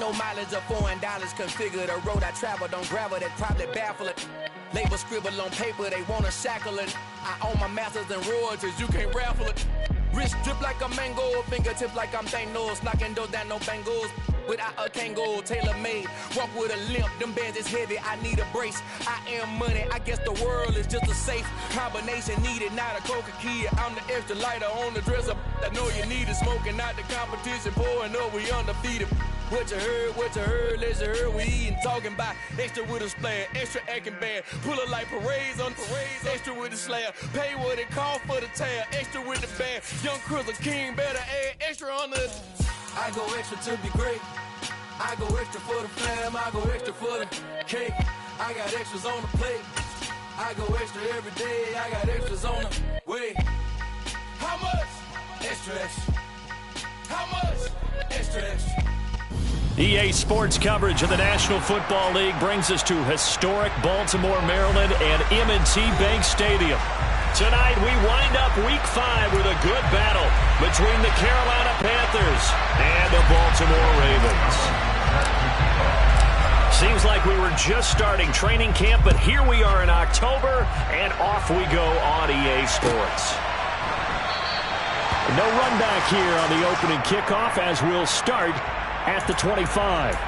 No mileage of $4. Configure the road I travel. Don't gravel, that probably baffle it. Label scribble on paper, they wanna shackle it. I own my masters and royalties, you can't raffle it. Wrist drip like a mango, fingertip like I'm Thanos. Knocking doors down, no bangles. Without a Kango, tailor-made. Walk with a limp, them bands is heavy, I need a brace. I am money, I guess the world is just a safe combination needed, not a coca key. I'm the extra lighter on the dresser. I know you need it, smoking out the competition, pouring up, we undefeated. What you heard, let's hear we eating, talking about extra with a splash, extra acting bad, pull it like parades on parades, extra with the slab, pay what it cost for the tab, extra with the band, young Chris a king, better add extra on the. I go extra to be great, I go extra for the fam, I go extra for the cake, I got extras on the plate, I go extra every day, I got extras on the way. How much? Extra, extra. How much? Extra, extra. EA Sports coverage of the National Football League brings us to historic Baltimore, Maryland and M&T Bank Stadium. Tonight we wind up Week 5 with a good battle between the Carolina Panthers and the Baltimore Ravens. Seems like we were just starting training camp, but here we are in October, and off we go on EA Sports. No run back here on the opening kickoff as we'll start at the 25.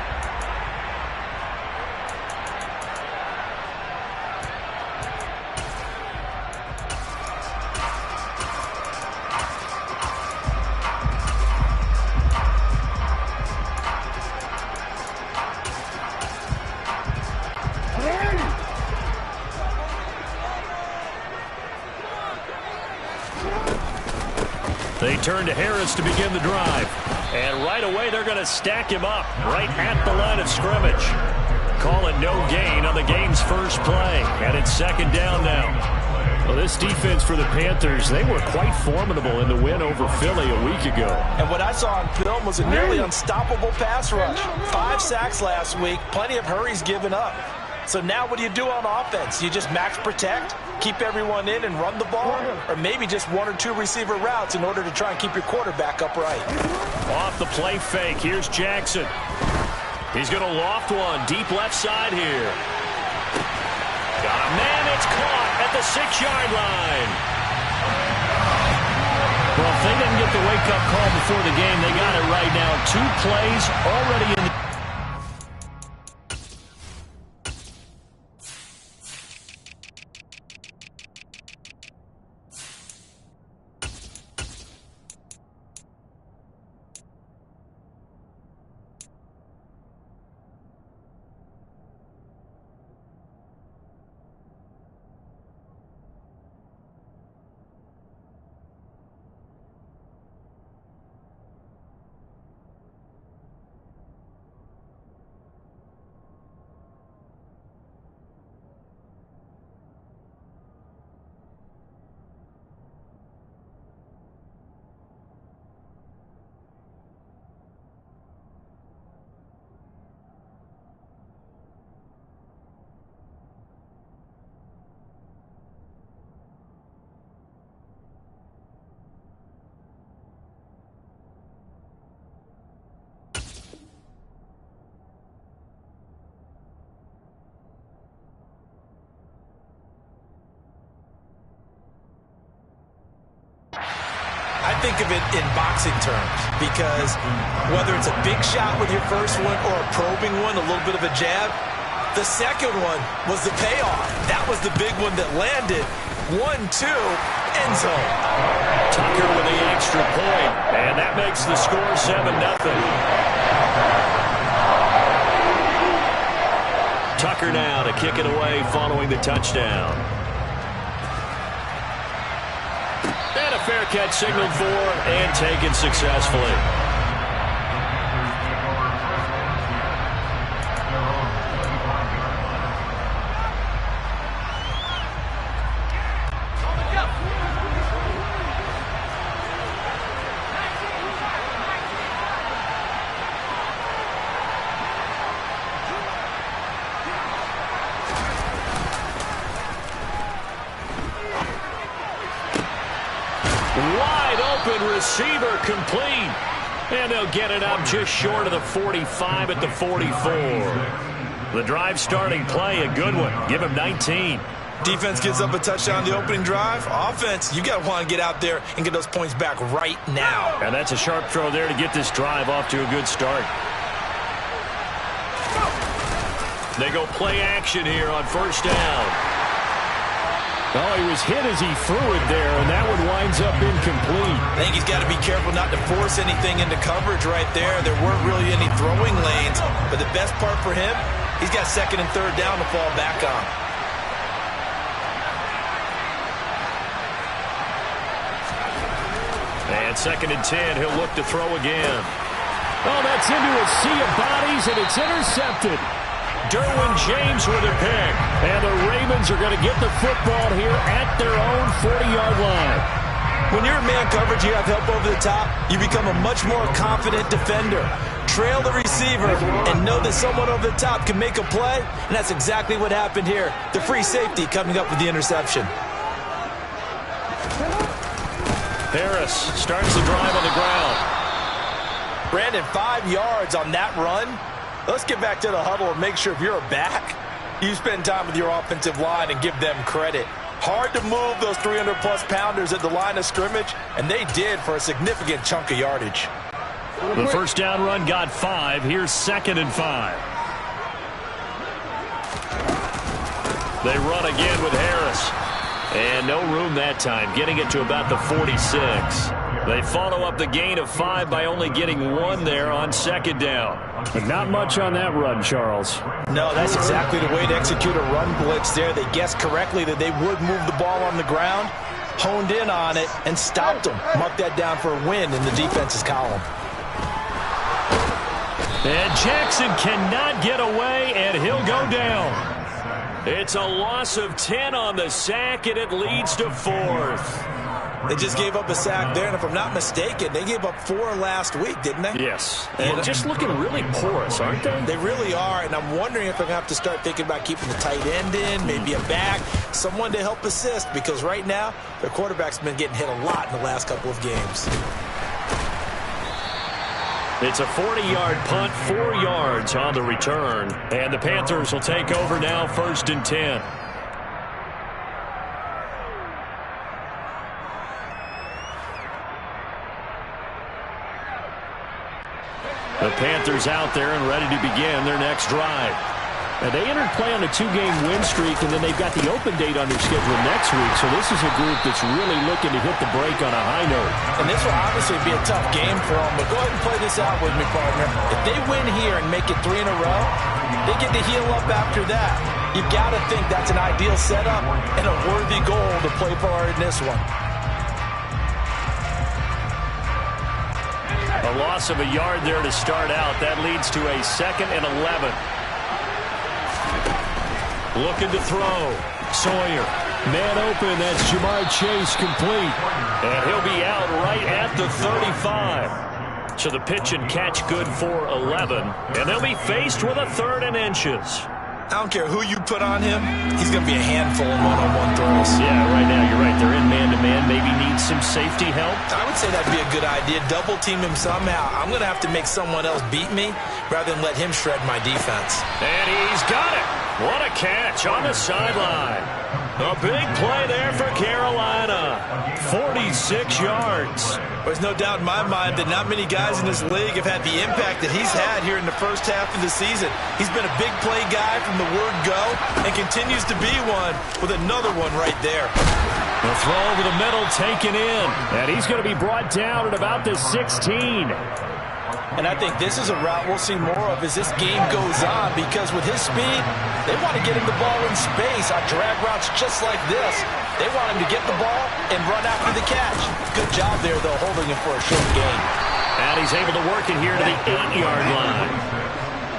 They turn to Harris to begin the drive. And right away, they're going to stack him up right at the line of scrimmage. Call it no gain on the game's first play. And it's second down now. Well, this defense for the Panthers, they were quite formidable in the win over Philly a week ago. And what I saw on film was a nearly unstoppable pass rush. 5 sacks last week, plenty of hurries given up. So now what do you do on offense? You just max protect, keep everyone in and run the ball, or maybe just 1 or 2 receiver routes in order to try and keep your quarterback upright. Off the play fake, here's Jackson. He's going to loft one, deep left side here. Got a man, it's caught at the 6-yard line. Well, if they didn't get the wake-up call before the game, they got it right now. 2 plays already in the I think of it in boxing terms because whether it's a big shot with your first one or a probing one, a little bit of a jab, the second one was the payoff. That was the big one that landed. 1-2, end zone. Tucker with the extra point, and that makes the score 7-0. Tucker now to kick it away following the touchdown. And a fair catch signaled for and taken successfully. Wide open receiver complete. And they'll get it up just short of the 45 at the 44. The drive starting play, a good one. Give him 19. Defense gives up a touchdown the opening drive. Offense, you got to want to get out there and get those points back right now. And that's a sharp throw there to get this drive off to a good start. They go play action here on first down. Oh, he was hit as he threw it there, and that one winds up incomplete. I think he's got to be careful not to force anything into coverage right there. There weren't really any throwing lanes, but the best part for him, he's got second and third down to fall back on. And second and 10, he'll look to throw again. Oh, that's into a sea of bodies, and it's intercepted. Derwin James with a pick. And the Ravens are going to get the football here at their own 40-yard line. When you're in man coverage, you have help over the top, you become a much more confident defender. Trail the receiver and know that someone over the top can make a play, and that's exactly what happened here. The free safety coming up with the interception. Harris starts the drive on the ground. Brandon, 5 yards on that run. Let's get back to the huddle and make sure if you're a back, you spend time with your offensive line and give them credit. Hard to move those 300-plus pounders at the line of scrimmage, and they did for a significant chunk of yardage. The first down run got 5. Here's second and 5. They run again with Harris. And no room that time, getting it to about the 46. They follow up the gain of 5 by only getting 1 there on second down. But not much on that run, Charles. No, that's exactly the way to execute a run blitz there. They guessed correctly that they would move the ball on the ground, honed in on it, and stopped them. Mark that down for a win in the defense's column. And Jackson cannot get away, and he'll go down. It's a loss of 10 on the sack, and it leads to 4th. They just gave up a sack there, and if I'm not mistaken, they gave up 4 last week, didn't they? Yes. And just looking really porous, aren't they? They really are, and I'm wondering if they're going to have to start thinking about keeping the tight end in, maybe a back, someone to help assist, because right now, their quarterback's been getting hit a lot in the last couple of games. It's a 40-yard punt, 4 yards on the return. And the Panthers will take over now, first and 10. The Panthers out there and ready to begin their next drive. And they entered play on a 2-game win streak, and then they've got the open date on their schedule next week. So this is a group that's really looking to hit the break on a high note. And this will obviously be a tough game for them, but go ahead and play this out with me, partner. If they win here and make it 3 in a row, they get to heal up after that. You've got to think that's an ideal setup and a worthy goal to play for in this one. A loss of a yard there to start out. That leads to a second and 11. Looking to throw. Sawyer. Man open. That's Jamar Chase complete. And he'll be out right at the 35. So the pitch and catch good for 11. And they'll be faced with a 3rd and inches. I don't care who you put on him. He's going to be a handful in one-on-one throws. Yeah, right now you're right. They're in man-to-man. Maybe needs some safety help. I would say that'd be a good idea. Double team him somehow. I'm going to have to make someone else beat me rather than let him shred my defense. And he's got it. What a catch on the sideline. A big play there for Carolina. 46 yards. There's no doubt in my mind that not many guys in this league have had the impact that he's had here in the first half of the season. He's been a big play guy from the word go and continues to be one with another one right there. The throw over the middle taken in. And he's going to be brought down at about the 16. And I think this is a route we'll see more of as this game goes on, because with his speed, they want to get him the ball in space on drag routes just like this. They want him to get the ball and run after the catch. Good job there, though, holding him for a short gain. And he's able to work it here to the 8-yard line.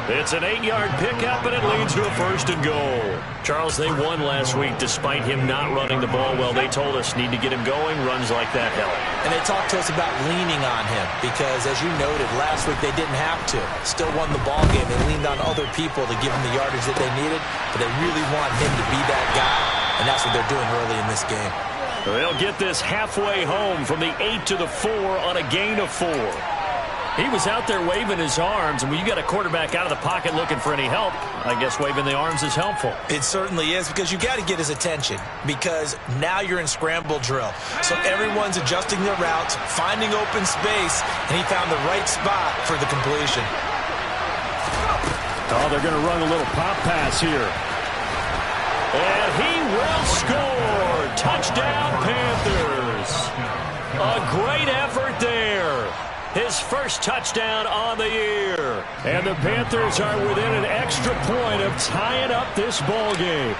It's an 8-yard pickup, and it leads to a 1st and goal. Charles, they won last week despite him not running the ball well. They told us need to get him going. Runs like that help. And they talked to us about leaning on him because, as you noted, last week they didn't have to. Still won the ball game. They leaned on other people to give them the yardage that they needed, but they really want him to be that guy, and that's what they're doing early in this game. They'll get this halfway home from the 8 to the 4 on a gain of 4. He was out there waving his arms, and when you got a quarterback out of the pocket looking for any help, I guess waving the arms is helpful. It certainly is, because you got to get his attention, because now you're in scramble drill. So everyone's adjusting their routes, finding open space, and he found the right spot for the completion. Oh, they're going to run a little pop pass here. And he will score. Touchdown, Panthers. A great effort there. His first touchdown on the year. And the Panthers are within an extra point of tying up this ball game.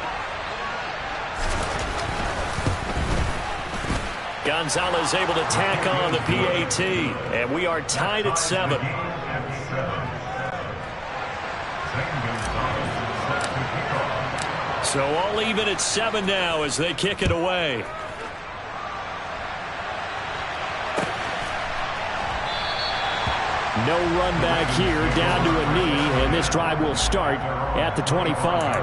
Gonzalez able to tack on the PAT. And we are tied at 7. So all even at 7 now as they kick it away. No run back here, down to a knee, and this drive will start at the 25.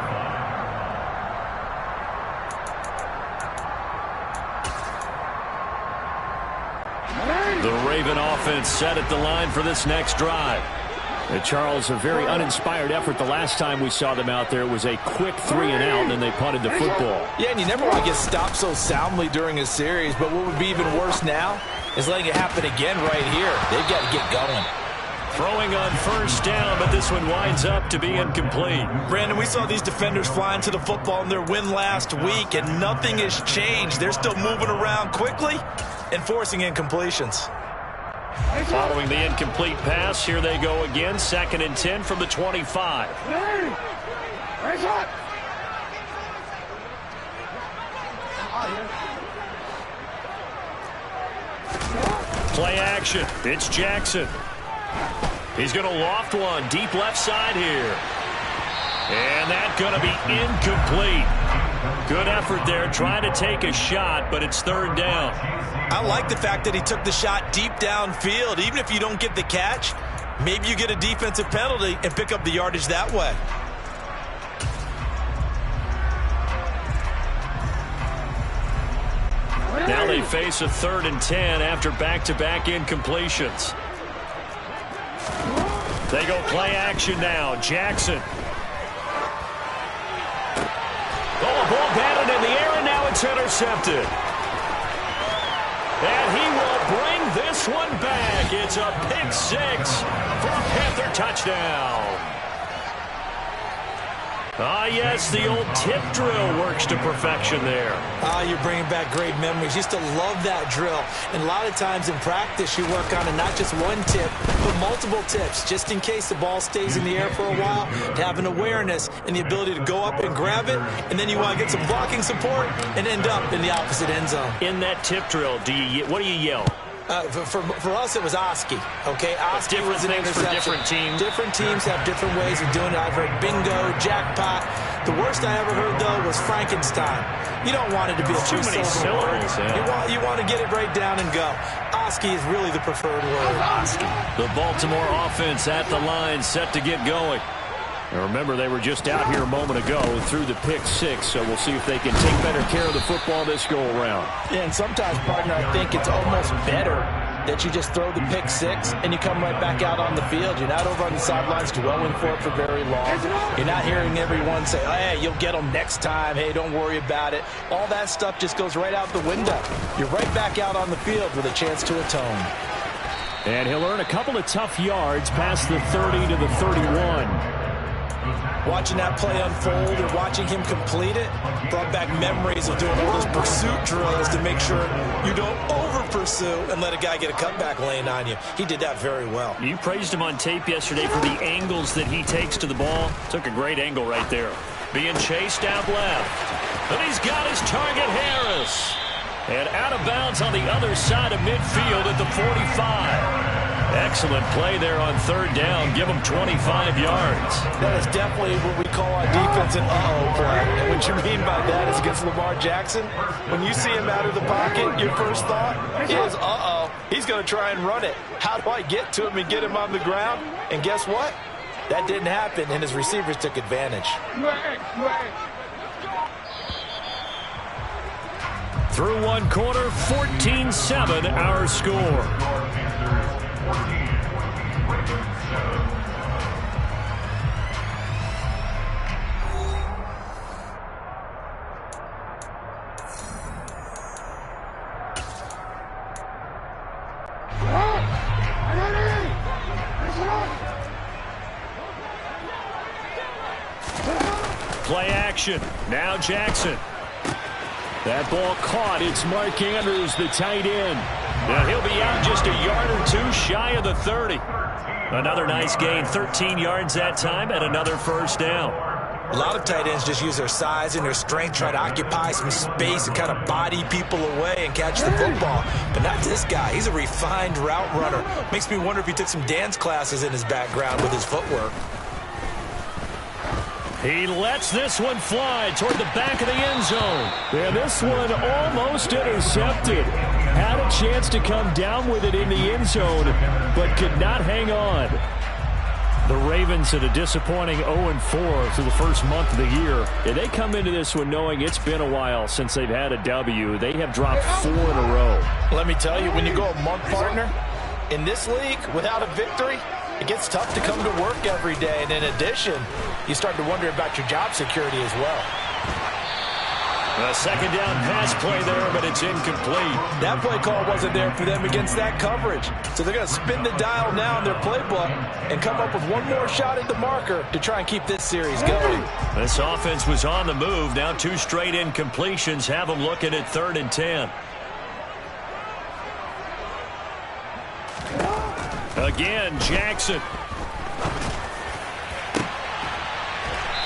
The Raven offense set at the line for this next drive. Charles, a very uninspired effort the last time we saw them out there. It was a quick 3 and out, and then they punted the football. Yeah, and you never want to get stopped so soundly during a series, but what would be even worse now is letting it happen again right here. They've got to get going. Throwing on first down, but this one winds up to be incomplete. Brandon, we saw these defenders flying to the football in their win last week, and nothing has changed. They're still moving around quickly and forcing incompletions. Following the incomplete pass, here they go again. 2nd and 10 from the 25. Play action. It's Jackson. He's going to loft one deep left side here. And that's going to be incomplete. Good effort there, trying to take a shot, but it's 3rd down. I like the fact that he took the shot deep downfield. Even if you don't get the catch, maybe you get a defensive penalty and pick up the yardage that way. Now they face a 3rd and 10 after back-to-back incompletions. They go play action now. Jackson. Oh, ball batted in the air, and now it's intercepted. And he will bring this one back. It's a pick 6 for a Panther touchdown. Ah, yes, the old tip drill works to perfection there. You're bringing back great memories. Used to love that drill. And a lot of times in practice, you work on it, not just one tip, but multiple tips, just in case the ball stays in the air for a while, to have an awareness and the ability to go up and grab it, and then you want to get some blocking support and end up in the opposite end zone. In that tip drill, what do you yell? For us, it was Oski. Okay, Oski was an interception. For different teams. Different teams have different ways of doing it. I've heard bingo, jackpot. The worst I ever heard, though, was Frankenstein. You don't want it to be a too many syllables. Yeah. You want to get it right down and go. Oski is really the preferred word. Oski. The Baltimore offense at the line, set to get going. And remember, they were just out here a moment ago through the pick 6, so we'll see if they can take better care of the football this go-around. Yeah, and sometimes, partner, I think it's almost better that you just throw the pick 6 and you come right back out on the field. You're not over on the sidelines dwelling for it for very long. You're not hearing everyone say, oh, hey, you'll get them next time. Hey, don't worry about it. All that stuff just goes right out the window. You're right back out on the field with a chance to atone. And he'll earn a couple of tough yards past the 30 to the 31. Watching that play unfold and watching him complete it brought back memories of doing all those pursuit drills to make sure you don't over-pursue and let a guy get a cutback lane on you. He did that very well. You praised him on tape yesterday for the angles that he takes to the ball. Took a great angle right there. Being chased out left. And he's got his target, Harris. And out of bounds on the other side of midfield at the 45. Excellent play there on 3rd down. Give him 25 yards. That is definitely what we call our defense an uh-oh play. And what you mean by that is against Lamar Jackson, when you see him out of the pocket, your first thought is, uh-oh, he's going to try and run it. How do I get to him and get him on the ground? And guess what? That didn't happen, and his receivers took advantage. Through one quarter, 14-7 our score. Play action. Now Jackson. That ball caught. It's Mark Andrews, the tight end. Now he'll be out just a yard or two shy of the 30. Another nice gain, 13 yards that time, and another first down. A lot of tight ends just use their size and their strength, try to occupy some space and kind of body people away and catch the football. But not this guy. He's a refined route runner. Makes me wonder if he took some dance classes in his background with his footwork. He lets this one fly toward the back of the end zone. And this one almost intercepted. Had a chance to come down with it in the end zone, but could not hang on. The Ravens at a disappointing 0-4 through the first month of the year. And they come into this one knowing it's been a while since they've had a W. They have dropped 4 in a row. Let me tell you, when you go a month, partner, in this league, without a victory, it gets tough to come to work every day. And in addition, you start to wonder about your job security as well. A second down pass play there, but it's incomplete. That play call wasn't there for them against that coverage. So they're going to spin the dial now in their playbook and come up with one more shot at the marker to try and keep this series going. This offense was on the move. Now 2 straight incompletions have them looking at 3rd and 10. Again, Jackson.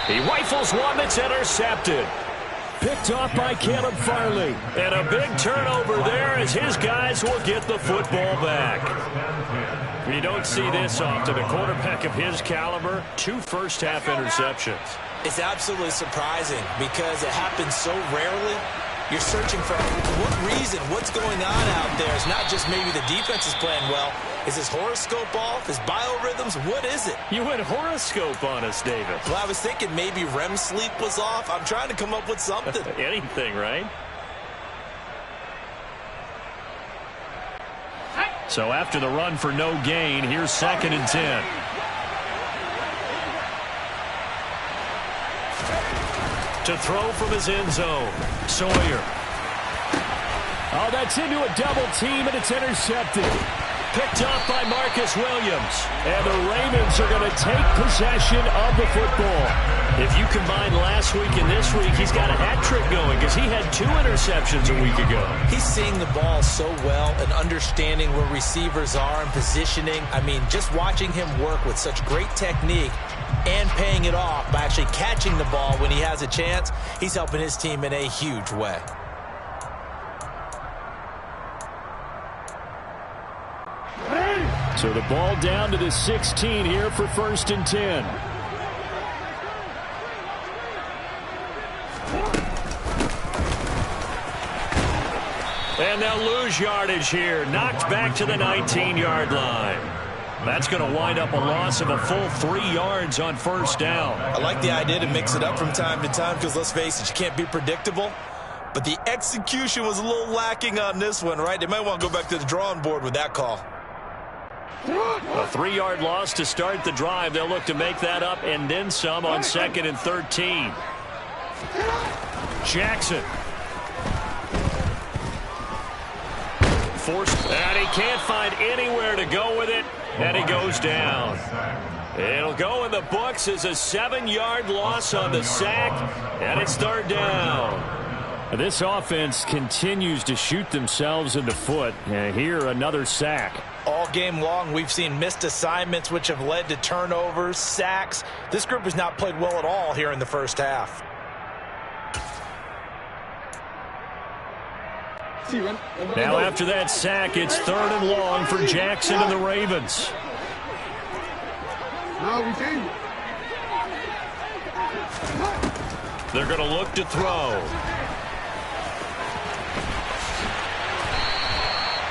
He rifles one that's intercepted. Picked off by Caleb Farley. And a big turnover there as his guys will get the football back. You don't see this often. A quarterback of his caliber, 2 first-half interceptions. It's absolutely surprising because it happens so rarely. You're searching for what reason, what's going on out there. It's not just maybe the defense is playing well. Is his horoscope off? His biorhythms? What is it? You went horoscope on us, David. Well, I was thinking maybe REM sleep was off. I'm trying to come up with something. Anything, right? So after the run for no gain, here's 2nd and 10. To throw from his end zone, Sawyer. Oh, that's into a double team, and it's intercepted. Picked off by Marcus Williams. And the Ravens are going to take possession of the football. If you combine last week and this week, he's got a hat trick going because he had 2 interceptions a week ago. He's seeing the ball so well and understanding where receivers are and positioning. I mean, just watching him work with such great technique and paying it off by actually catching the ball when he has a chance, he's helping his team in a huge way. So the ball down to the 16 here for 1st and 10. And they'll lose yardage here. Knocked back to the 19-yard line. That's going to wind up a loss of a full 3 yards on 1st down. I like the idea to mix it up from time to time because, let's face it, you can't be predictable. But the execution was a little lacking on this one, right? They might want to go back to the drawing board with that call. A 3-yard loss to start the drive. They'll look to make that up and then some on 2nd and 13. Jackson. Forced, and he can't find anywhere to go with it, and he goes down. It'll go in the books as a 7-yard loss on the sack, and it's 3rd down. This offense continues to shoot themselves in the foot. And here, another sack. All game long, we've seen missed assignments, which have led to turnovers, sacks. This group has not played well at all here in the first half. Now after that sack, it's 3rd and long for Jackson and the Ravens. They're going to look to throw.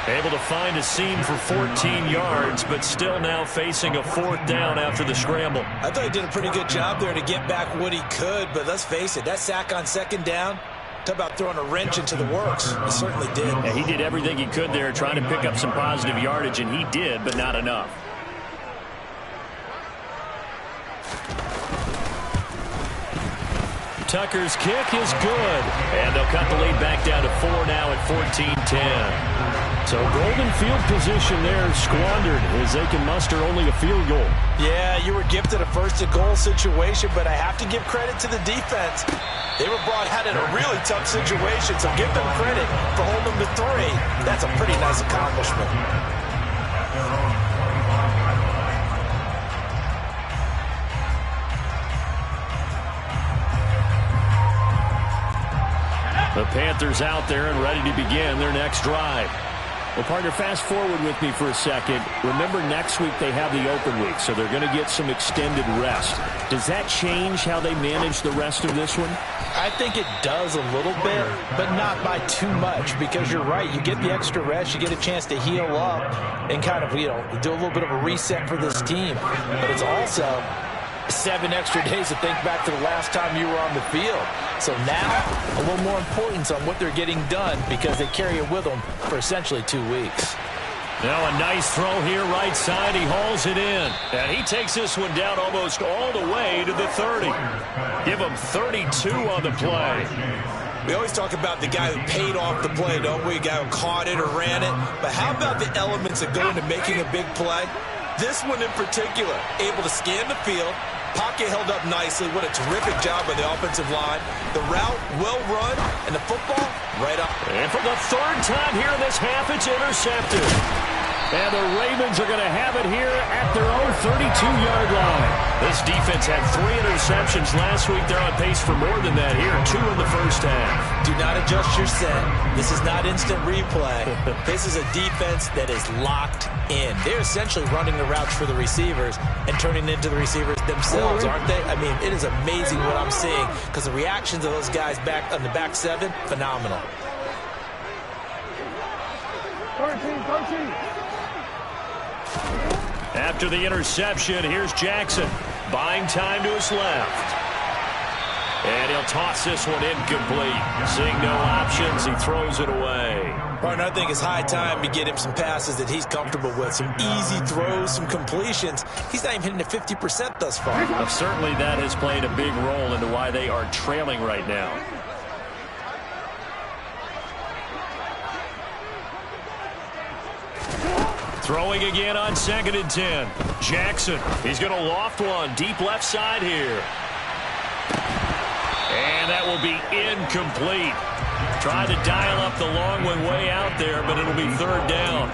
Able to find a seam for 14 yards, but still now facing a 4th down after the scramble. I thought he did a pretty good job there to get back what he could, but let's face it, that sack on 2nd down, talk about throwing a wrench into the works. He certainly did. Yeah, he did everything he could there trying to pick up some positive yardage, and he did, but not enough. Tucker's kick is good, and they'll cut the lead back down to 4 now at 14-10. So golden field position there squandered as they can muster only a field goal. Yeah, you were gifted a first-and-goal situation, but I have to give credit to the defense. They were brought out in a really tough situation, so give them credit for holding them to 3. That's a pretty nice accomplishment. The Panthers out there and ready to begin their next drive. Well, partner, fast forward with me for a second. Remember, next week they have the open week, so they're going to get some extended rest. Does that change how they manage the rest of this one? I think it does a little bit, but not by too much, because you're right. You get the extra rest, you get a chance to heal up and kind of, do a little bit of a reset for this team. But it's also 7 extra days to think back to the last time you were on the field. So now, a little more importance on what they're getting done because they carry it with them for essentially 2 weeks. Now a nice throw here right side. He hauls it in. And he takes this one down almost all the way to the 30. Give him 32 on the play. We always talk about the guy who paid off the play, don't we? A guy who caught it or ran it. But how about the elements that go into making a big play? This one in particular, able to scan the field. Pocket held up nicely. What a terrific job by the offensive line. The route, well run, and the football, right up. And for the 3rd time here in this half, it's intercepted. And the Ravens are going to have it here at their own 32-yard line. This defense had 3 interceptions last week. They're on pace for more than that here. 2 in the first half. Do not adjust your set. This is not instant replay. This is a defense that is locked in. They're essentially running the routes for the receivers and turning into the receivers themselves, aren't they? I mean, it is amazing what I'm seeing because the reactions of those guys back on the back 7, phenomenal. 13. After the interception, here's Jackson. Buying time to his left. And he'll toss this one incomplete. Seeing no options, he throws it away. Partner, I think it's high time to get him some passes that he's comfortable with. Some easy throws, some completions. He's not even hitting the 50% thus far. Well, certainly that has played a big role into why they are trailing right now. Throwing again on 2nd and 10. Jackson, he's going to loft one deep left side here. And that will be incomplete. Tried to dial up the long one way out there, but it'll be 3rd down.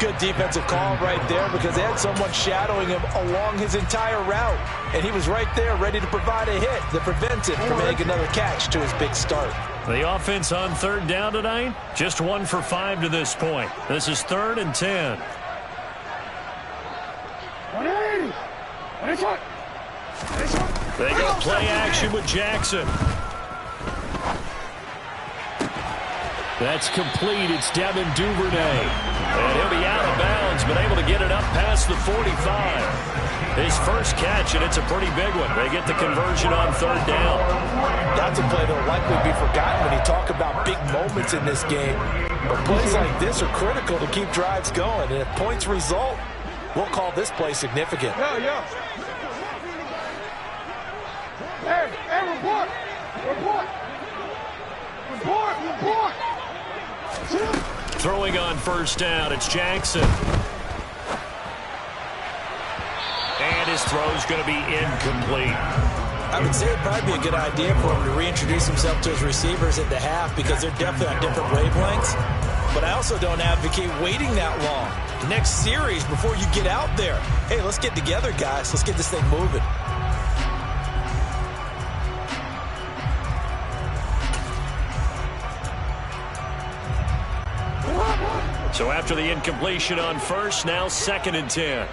Good defensive call right there because they had someone shadowing him along his entire route. And he was right there ready to provide a hit that prevents it from making another catch to his big start. The offense on 3rd down tonight, just 1 for 5 to this point. This is 3rd and 10. They go play action with Jackson. That's complete. It's Devin Duvernay. And he'll be out of bounds, but able to get it up past the 45. His first catch, and it's a pretty big one. They get the conversion on 3rd down. That's a play that will likely be forgotten when you talk about big moments in this game. But plays like this are critical to keep drives going. And if points result, we'll call this play significant. Yeah. Hey, report. Throwing on 1st down, it's Jackson. And his throw's going to be incomplete. I would say it'd probably be a good idea for him to reintroduce himself to his receivers at the half because they're definitely on different wavelengths. But I also don't advocate waiting that long. Next series before you get out there. Hey, let's get together, guys. Let's get this thing moving. So after the incompletion on 1st, now 2nd and 10.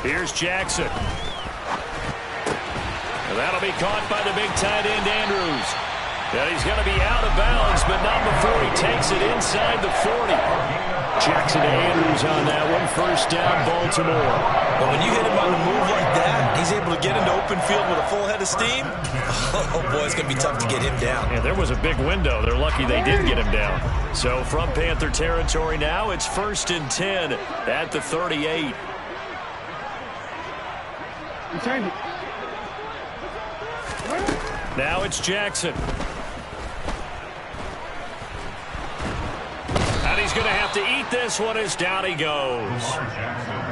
Here's Jackson. And that'll be caught by the big tight end, Andrews. And he's going to be out of bounds, but not before he takes it inside the 40. Jackson to Andrews on that one. 1st down, Baltimore. But when you hit him on the move like that, he's able to get into open field with a full head of steam. Oh, boy, it's going to be tough to get him down. Yeah, there was a big window. They're lucky they did get him down. So from Panther territory now, it's 1st and 10 at the 38. You change it. Now it's Jackson. And he's going to have to eat this one as down he goes.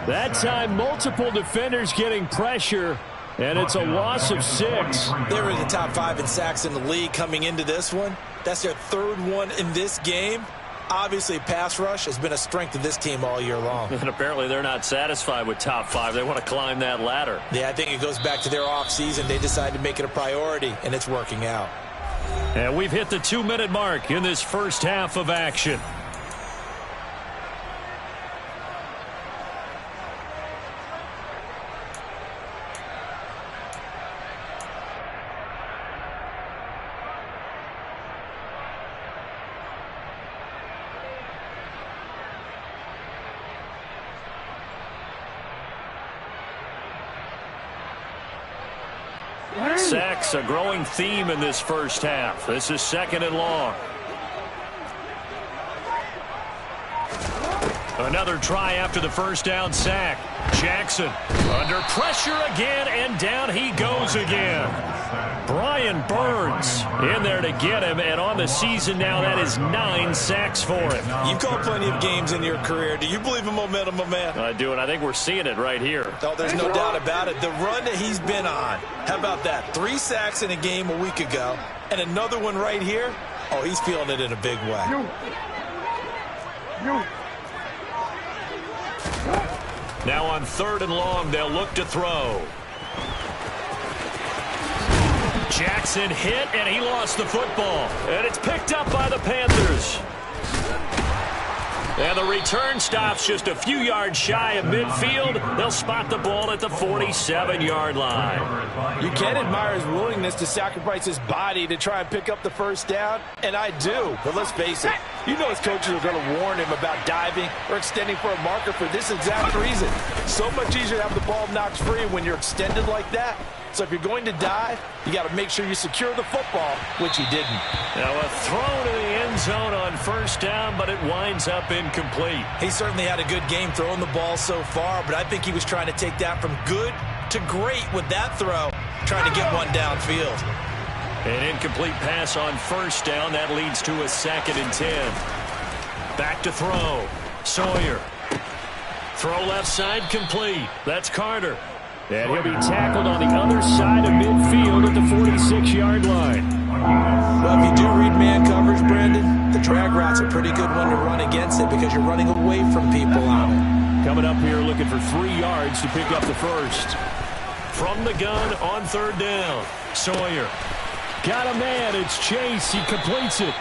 That time, multiple defenders getting pressure, and it's a loss of 6. They were in the top 5 in sacks in the league coming into this one. That's their 3rd one in this game. Obviously, pass rush has been a strength of this team all year long. And apparently they're not satisfied with top 5. They want to climb that ladder. Yeah, I think it goes back to their offseason. They decided to make it a priority, and it's working out. And we've hit the 2-minute mark in this first half of action. Sacks, a growing theme in this first half. This is 2nd and long. Another try after the first down sack. Jackson under pressure again, and down he goes again. Brian Burns in there to get him, and on the season now, that is 9 sacks for him. You've called plenty of games in your career. Do you believe in momentum, my man? I do, and I think we're seeing it right here. Oh, there's no doubt about it. The run that he's been on, how about that? 3 sacks in a game a week ago, and another one right here. Oh, he's feeling it in a big way. Now on 3rd and long, they'll look to throw. Jackson hit, and he lost the football. And it's picked up by the Panthers. And the return stops just a few yards shy of midfield. They'll spot the ball at the 47-yard line. You can admire his willingness to sacrifice his body to try and pick up the first down, and I do. But let's face it, you know his coaches are going to warn him about diving or extending for a marker for this exact reason. So much easier to have the ball knocked free when you're extended like that. So if you're going to dive, you got to make sure you secure the football, which he didn't. Now a throw to the end zone on first down, but it winds up incomplete. He certainly had a good game throwing the ball so far, but I think he was trying to take that from good to great with that throw, trying to get one downfield. An incomplete pass on first down. That leads to a 2nd and 10. Back to throw. Sawyer. Throw left side complete. That's Carter. And he'll be tackled on the other side of midfield at the 46-yard line. Well, if you do read man coverage, Brandon, the drag route's a pretty good one to run against it because you're running away from people on it. Coming up here looking for 3 yards to pick up the first. From the gun on 3rd down. Sawyer. Got a man. It's Chase. He completes it.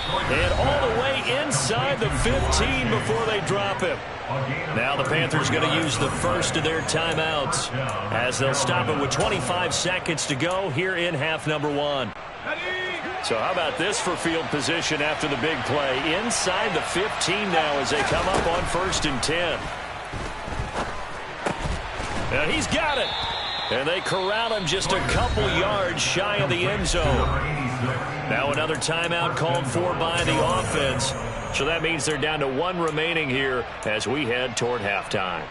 And all the way inside the 15 before they drop him. Now the Panthers going to use the first of their timeouts as they'll stop it with 25 seconds to go here in half number 1. So how about this for field position after the big play? Inside the 15 now as they come up on 1st and 10. Now he's got it. And they corral him just a couple yards shy of the end zone. Now another timeout called for by the offense. So that means they're down to 1 remaining here as we head toward halftime.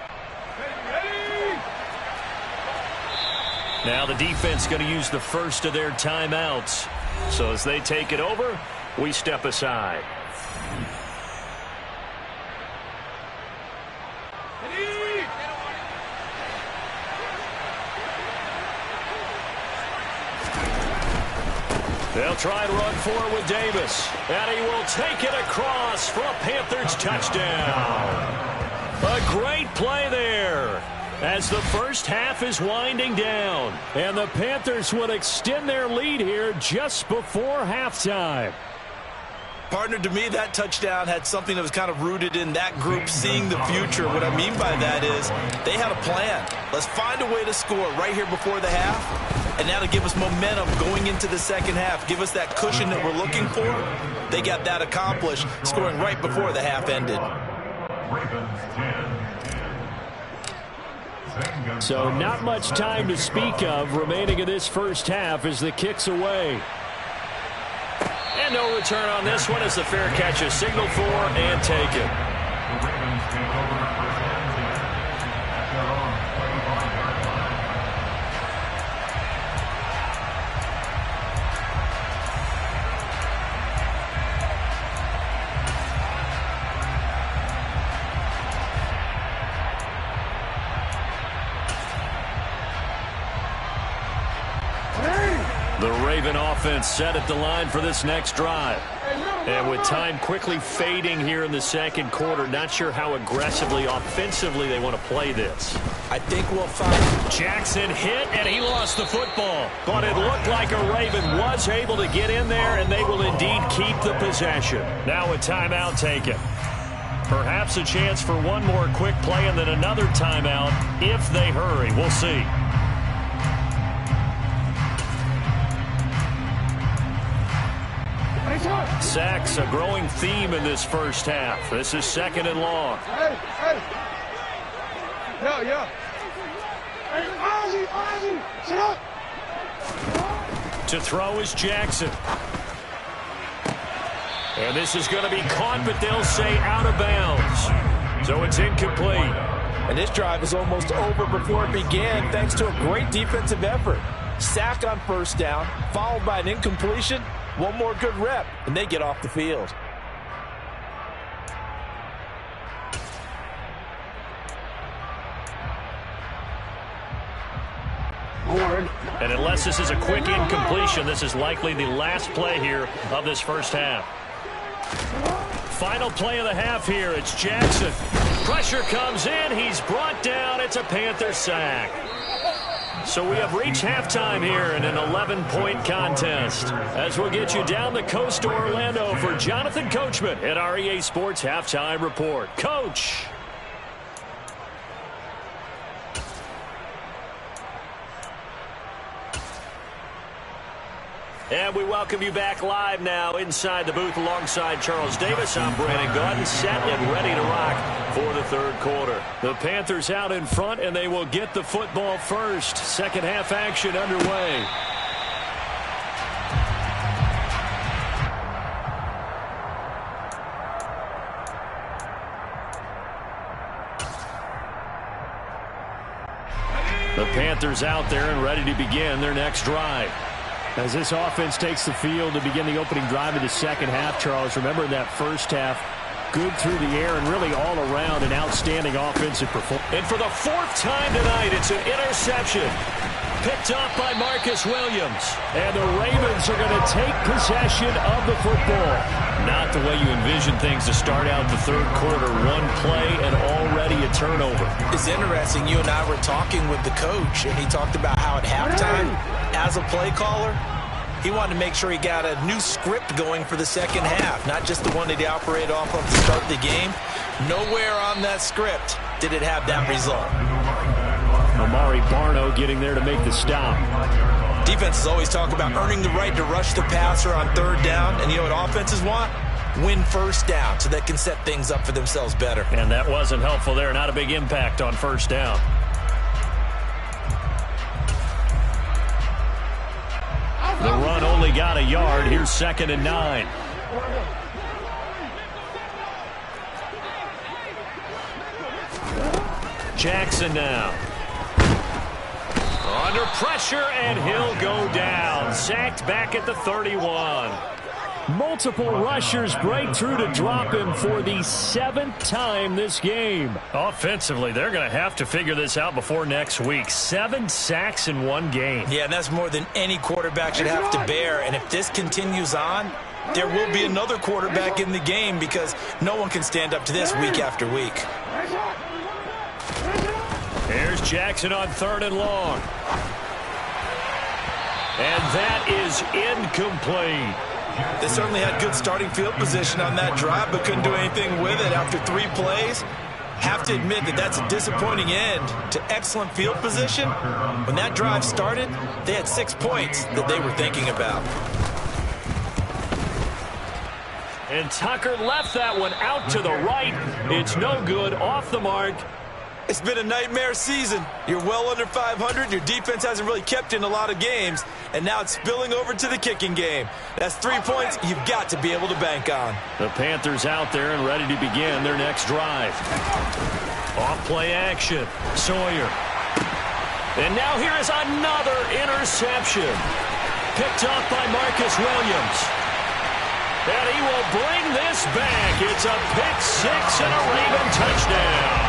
Now the defense going to use the first of their timeouts. So as they take it over, we step aside. They'll try and run forward with Davis. And he will take it across for a Panthers touchdown. A great play there as the first half is winding down. And the Panthers will extend their lead here just before halftime. Partner, to me, that touchdown had something that was kind of rooted in that group seeing the future. What I mean by that is they had a plan. Let's find a way to score right here before the half. And that'll give us momentum going into the second half. Give us that cushion that we're looking for. They got that accomplished, scoring right before the half ended. So not much time to speak of remaining in this first half as the kick's away. And no return on this one as the fair catch is signaled for and taken. The Raven offense set at the line for this next drive. And with time quickly fading here in the second quarter, not sure how aggressively, offensively they want to play this. I think we'll find Jackson hit, and he lost the football. But it looked like a Raven was able to get in there, and they will indeed keep the possession. Now a timeout taken. Perhaps a chance for one more quick play and then another timeout if they hurry. We'll see. Sacks, a growing theme in this first half. This is 2nd and long. Hey. Yeah. Hey, Ozzy, sit up. To throw is Jackson. And this is going to be caught, but they'll say out of bounds. So it's incomplete. And this drive is almost over before it began thanks to a great defensive effort. Sack on first down, followed by an incompletion. One more good rep, and they get off the field. And unless this is a quick incompletion, this is likely the last play here of this first half. Final play of the half here. It's Jackson. Pressure comes in. He's brought down. It's a Panther sack. So we have reached halftime here in an 11-point contest. As we'll get you down the coast to Orlando for Jonathan Coachman at our EA Sports Halftime Report. Coach. And we welcome you back live now inside the booth alongside Charles Davis. I'm Brandon Gaudin, set and ready to rock for the third quarter. The Panthers out in front, and they will get the football first. Second half action underway. The Panthers out there and ready to begin their next drive. As this offense takes the field to begin the opening drive of the second half, Charles, remember in that first half, good through the air and really all around an outstanding offensive performance. And for the 4th time tonight, it's an interception. Picked up by Marcus Williams. And the Ravens are going to take possession of the football. Not the way you envision things to start out the third quarter. One play and already a turnover. It's interesting. You and I were talking with the coach, and he talked about how at halftime, as a play caller, he wanted to make sure he got a new script going for the second half, not just the one that he operated off of to start the game. Nowhere on that script did it have that result. Amari Barno getting there to make the stop. Defenses always talk about earning the right to rush the passer on third down, and you know what offenses want? Win first down so they can set things up for themselves better. And that wasn't helpful there. Not a big impact on first down. The run only got a yard. Here's 2nd and 9. Jackson now. Under pressure, and he'll go down. Sacked back at the 31. Multiple rushers break through to drop him for the 7th time this game. Offensively, they're going to have to figure this out before next week. 7 sacks in one game. Yeah, and that's more than any quarterback should have to bear. And if this continues on, there will be another quarterback in the game because no one can stand up to this week after week. Here's Jackson on 3rd and long. And that is incomplete. They certainly had good starting field position on that drive, but couldn't do anything with it after 3 plays. Have to admit that that's a disappointing end to excellent field position. When that drive started, they had 6 points that they were thinking about. And Tucker left that one out to the right. It's no good, off the mark. It's been a nightmare season. You're well under 500. Your defense hasn't really kept in a lot of games. And now it's spilling over to the kicking game. That's 3 points you've got to be able to bank on. The Panthers out there and ready to begin their next drive. Off play action. Sawyer. And now here is another interception. Picked up by Marcus Williams. And he will bring this back. It's a pick 6 and a Raven touchdown.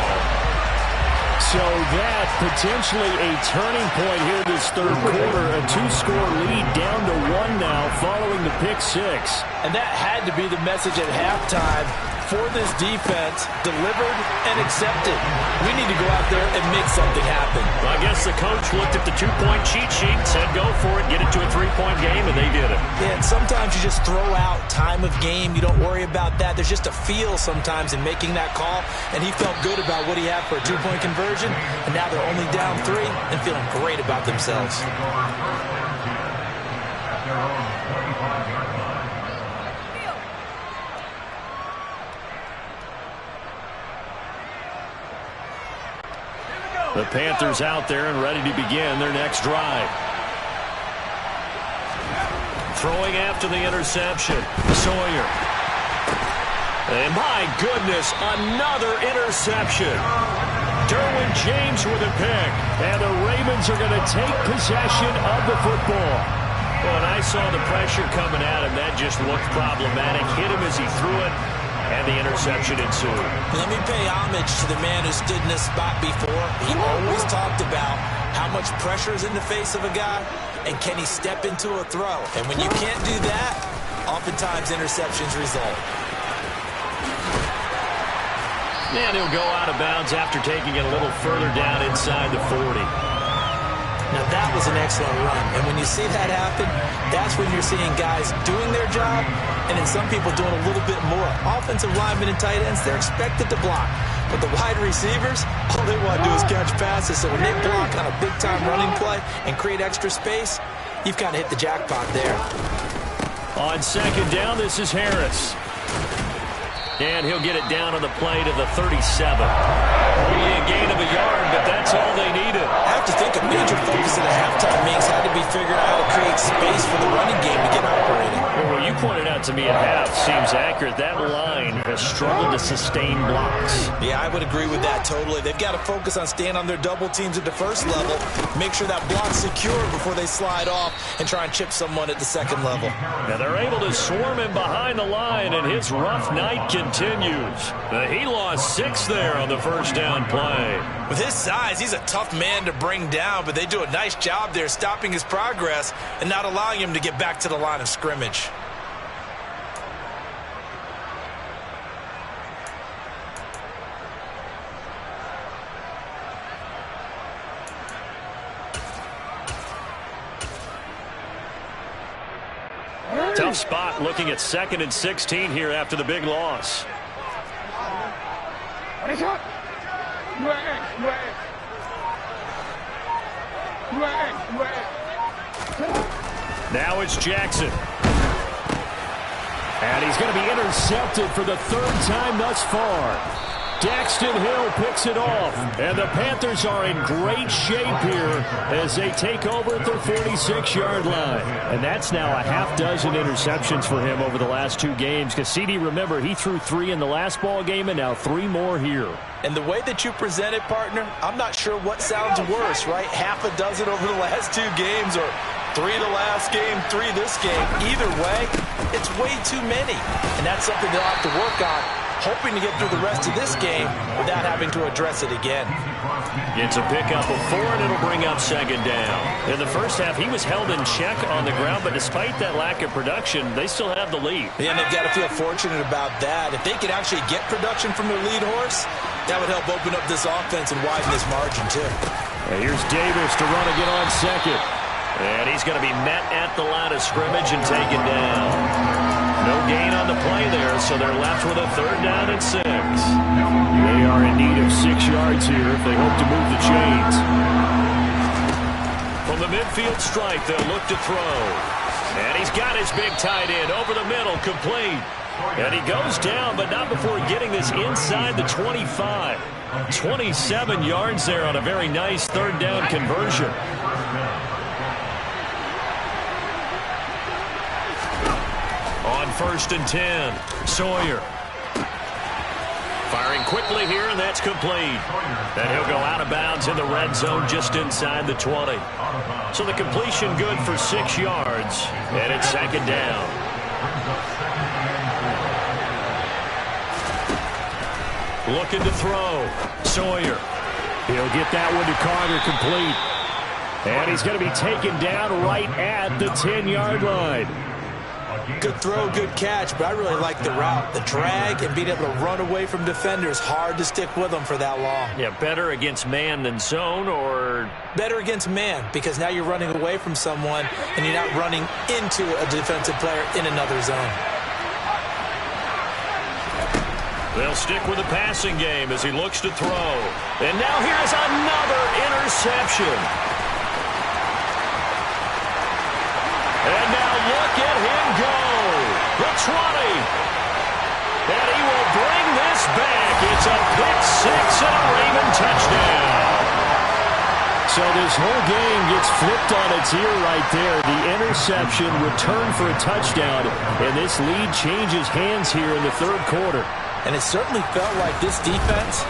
So that potentially a turning point here in this third quarter. A 2-score lead down to 1 now following the pick six. And that had to be the message at halftime for this defense. Delivered and accepted. We need to go out there and make something happen. Well, I guess the coach looked at the 2-point cheat sheet, said go for it, get it to a 3-point game, and they did it. Yeah, and sometimes you just throw out time of game. You don't worry about that. There's just a feel sometimes in making that call, and he felt good about what he had for a 2-point conversion, and now they're only down 3 and feeling great about themselves. The Panthers out there and ready to begin their next drive. Throwing after the interception, Sawyer. And my goodness, another interception. Derwin James with a pick. And the Ravens are going to take possession of the football. Well, and I saw the pressure coming at him. That just looked problematic. Hit him as he threw it. And the interception ensued. Let me pay homage to the man who stood in this spot before. He always talked about how much pressure is in the face of a guy, and can he step into a throw. And when you can't do that, oftentimes interceptions result. And he'll go out of bounds after taking it a little further down inside the 40. Now that was an excellent run, and when you see that happen, that's when you're seeing guys doing their job, and then some people doing a little bit more. Offensive linemen and tight ends, they're expected to block, but the wide receivers, all they want to do is catch passes. So when they block on a big-time running play and create extra space, you've kind of hit the jackpot there. On second down, this is Harris. And he'll get it down on the play to the 37. Only a gain of a yard, but that's all they needed. I have to think a major focus of the halftime meetings had to be figuring out how to create space for the running game to get operating. Well, what you pointed out to me at half seems accurate. That line has struggled to sustain blocks. Yeah, I would agree with that totally. They've got to focus on staying on their double teams at the first level, make sure that block's secure before they slide off and try and chip someone at the second level. And they're able to swarm him behind the line, and his rough night continues. He lost 6 there on the first down play. With his size, he's a tough man to bring down, but they do a nice job there stopping his progress and not allowing him to get back to the line of scrimmage. Tough spot looking at 2nd and 16 here after the big loss. Now it's Jackson. And he's going to be intercepted for the 3rd time thus far. Daxton Hill picks it off, and the Panthers are in great shape here as they take over at their 46-yard line. And that's now a half dozen interceptions for him over the last 2 games. Because CD, remember, he threw 3 in the last ball game and now 3 more here. And the way that you present it, partner, I'm not sure what sounds worse, right? Half a dozen over the last 2 games, or 3 the last game, 3 this game. Either way, it's way too many. And that's something they'll have to work on, hoping to get through the rest of this game without having to address it again. It's a pickup of 4, and it'll bring up 2nd down. In the first half, he was held in check on the ground, but despite that lack of production, they still have the lead. Yeah, and they've got to feel fortunate about that. If they could actually get production from their lead horse, that would help open up this offense and widen this margin, too. And here's Davis to run again on 2nd. And he's going to be met at the line of scrimmage and taken down. No gain on the play there, so they're left with a 3rd down and 6. They are in need of 6 yards here if they hope to move the chains. From the midfield stripe, they'll look to throw. And he's got his big tight end over the middle, complete. And he goes down, but not before getting this inside the 25. 27 yards there on a very nice 3rd down conversion. On 1st and 10, Sawyer. Firing quickly here, and that's complete. And he'll go out of bounds in the red zone just inside the 20. So the completion good for 6 yards, and it's 2nd down. Looking to throw, Sawyer. He'll get that one to Carter complete. And he's going to be taken down right at the 10-yard line. Good throw, good catch, but I really like the route. The drag and being able to run away from defenders, hard to stick with them for that long. Yeah, better against man than zone, or? Better against man, because now you're running away from someone and you're not running into a defensive player in another zone. They'll stick with the passing game as he looks to throw. And now here's another interception. And now look at him go. The 20. And he will bring this back. It's a pick six and a Raven touchdown. So this whole game gets flipped on its ear right there. The interception returned for a touchdown. And this lead changes hands here in the third quarter. And it certainly felt like this defense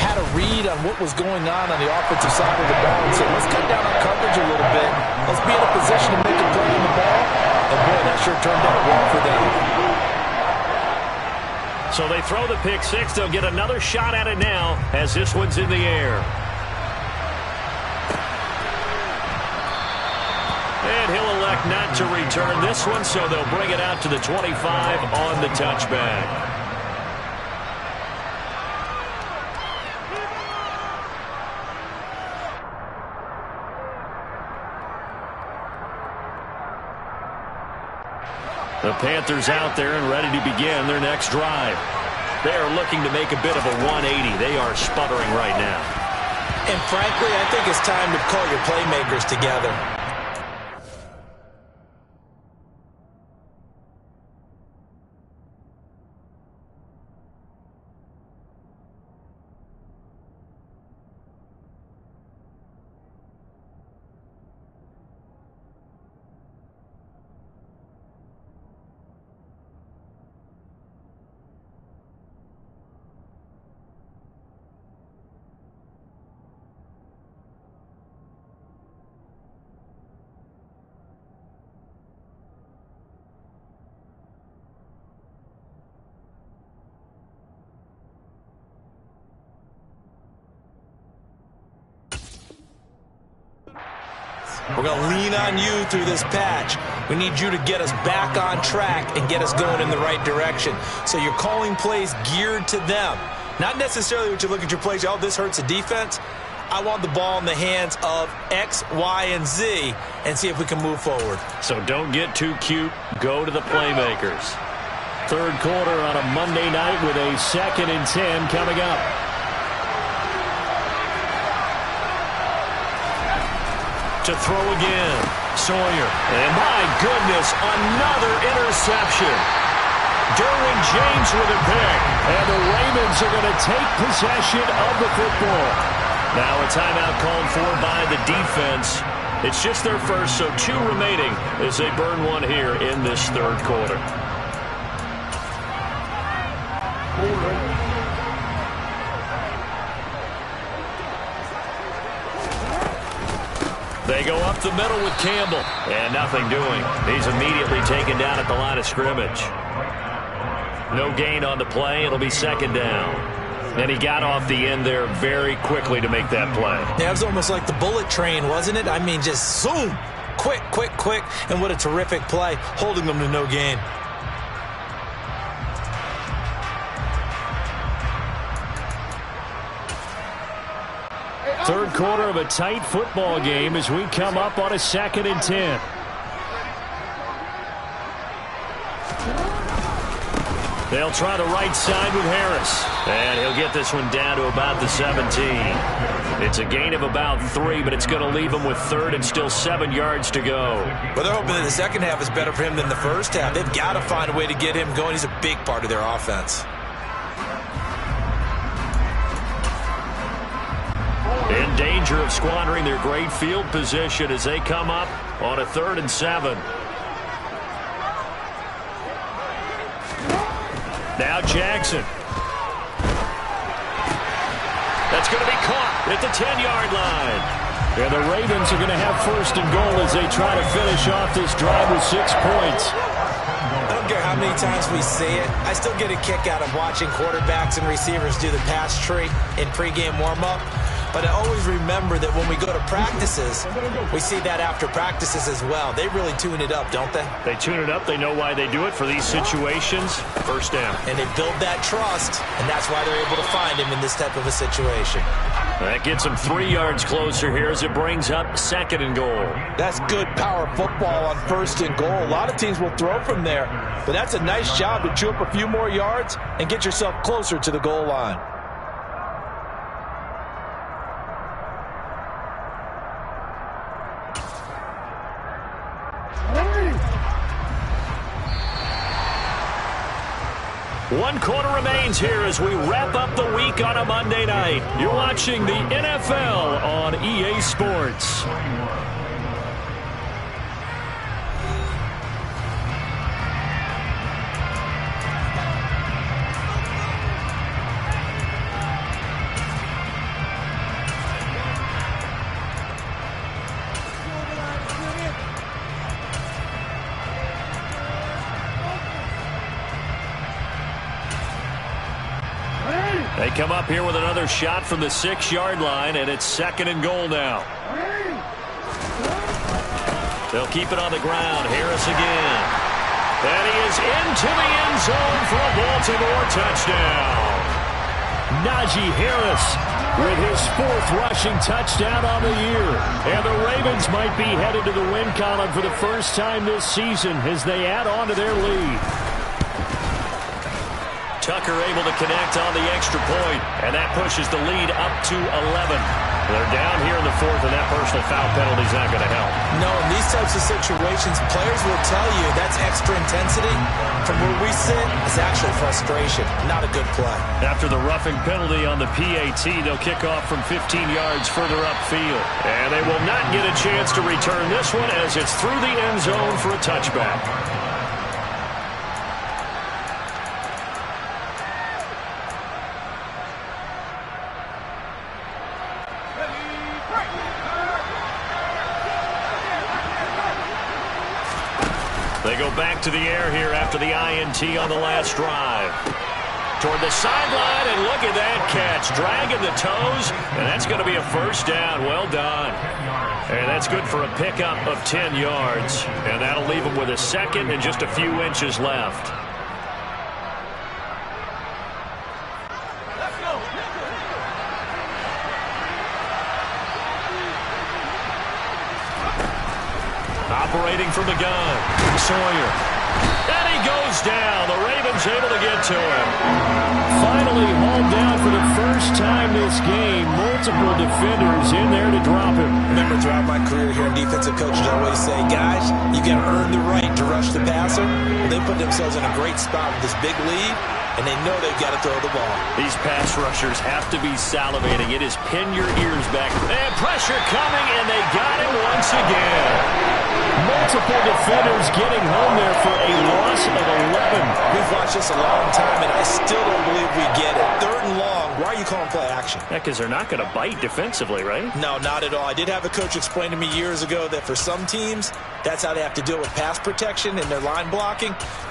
had a read on what was going on the offensive side of the ball. And so let's cut down on coverage a little bit. Let's be in a position to make a play on the ball. And boy, that sure turned out well for them. So they throw the pick six. They'll get another shot at it now as this one's in the air. And he'll elect not to return this one, so they'll bring it out to the 25 on the touchback. The Panthers out there and ready to begin their next drive. They are looking to make a bit of a 180. They are sputtering right now. And frankly, I think it's time to call your playmakers together. We're going to lean on you through this patch. We need you to get us back on track and get us going in the right direction. So you're calling plays geared to them. Not necessarily what you look at your plays, oh, this hurts the defense. I want the ball in the hands of X, Y, and Z and see if we can move forward. So don't get too cute. Go to the playmakers. Third quarter on a Monday night with a 2nd and 10 coming up. To throw again, Sawyer. And my goodness, another interception. Derwin James with a pick. And the Ravens are going to take possession of the football. Now a timeout called for by the defense. It's just their first, so 2 remaining as they burn one here in this third quarter. They go up the middle with Campbell, and nothing doing. He's immediately taken down at the line of scrimmage. No gain on the play. It'll be 2nd down. And he got off the end there very quickly to make that play. Yeah, it was almost like the bullet train, wasn't it? I mean, just zoom, quick, quick, quick, and what a terrific play, holding them to no gain. Third quarter of a tight football game as we come up on a 2nd and 10. They'll try the right side with Harris. And he'll get this one down to about the 17. It's a gain of about 3, but it's going to leave him with 3rd and still 7 yards to go. Well, they're hoping that the second half is better for him than the first half. They've got to find a way to get him going. He's a big part of their offense. In danger of squandering their great field position as they come up on a 3rd and 7. Now Jackson. That's going to be caught at the 10-yard line. And the Ravens are going to have 1st and goal as they try to finish off this drive with 6 points. I don't care how many times we see it. I still get a kick out of watching quarterbacks and receivers do the pass tree in pregame warm-up. But I always remember that when we go to practices, we see that after practices as well. They really tune it up, don't they? They tune it up. They know why they do it for these situations. First down. And they build that trust, and that's why they're able to find him in this type of a situation. That gets them 3 yards closer here as it brings up 2nd and goal. That's good power football on 1st and goal. A lot of teams will throw from there, but that's a nice job to chew up a few more yards and get yourself closer to the goal line. One quarter remains here as we wrap up the week on a Monday night. You're watching the NFL on EA Sports. They come up here with another shot from the 6-yard line, and it's 2nd and goal now. They'll keep it on the ground. Harris again. And he is into the end zone for a Baltimore touchdown. Najee Harris with his 4th rushing touchdown on the year. And the Ravens might be headed to the win column for the first time this season as they add on to their lead. Tucker able to connect on the extra point, and that pushes the lead up to 11. They're down here in the 4th, and that personal foul penalty is not going to help. No, in these types of situations, players will tell you that's extra intensity. From where we sit, it's actual frustration, not a good play. After the roughing penalty on the PAT, they'll kick off from 15 yards further upfield. And they will not get a chance to return this one as it's through the end zone for a touchback. They go back to the air here after the INT on the last drive. Toward the sideline, and look at that catch. Dragging the toes, and that's going to be a first down. Well done. And that's good for a pickup of 10 yards. And that'll leave them with a 2nd and just a few inches left. Operating from the gun, Sawyer. And he goes down. The Ravens able to get to him. Finally hauled down for the first time this game. Multiple defenders in there to drop him. Remember, throughout my career here, defensive coaches always say, guys, you got to earn the right to rush the passer. Well, they put themselves in a great spot with this big lead, and they know they've got to throw the ball. These pass rushers have to be salivating. It is pin your ears back. And pressure coming, and they got him once again. Multiple defenders getting home there for a loss of 11. We've watched this a long time, and I still don't believe we get it. 3rd and long. Why are you calling play action? Yeah, because they're not going to bite defensively, right? No, not at all. I did have a coach explain to me years ago that for some teams, that's how they have to deal with pass protection and their line blocking. But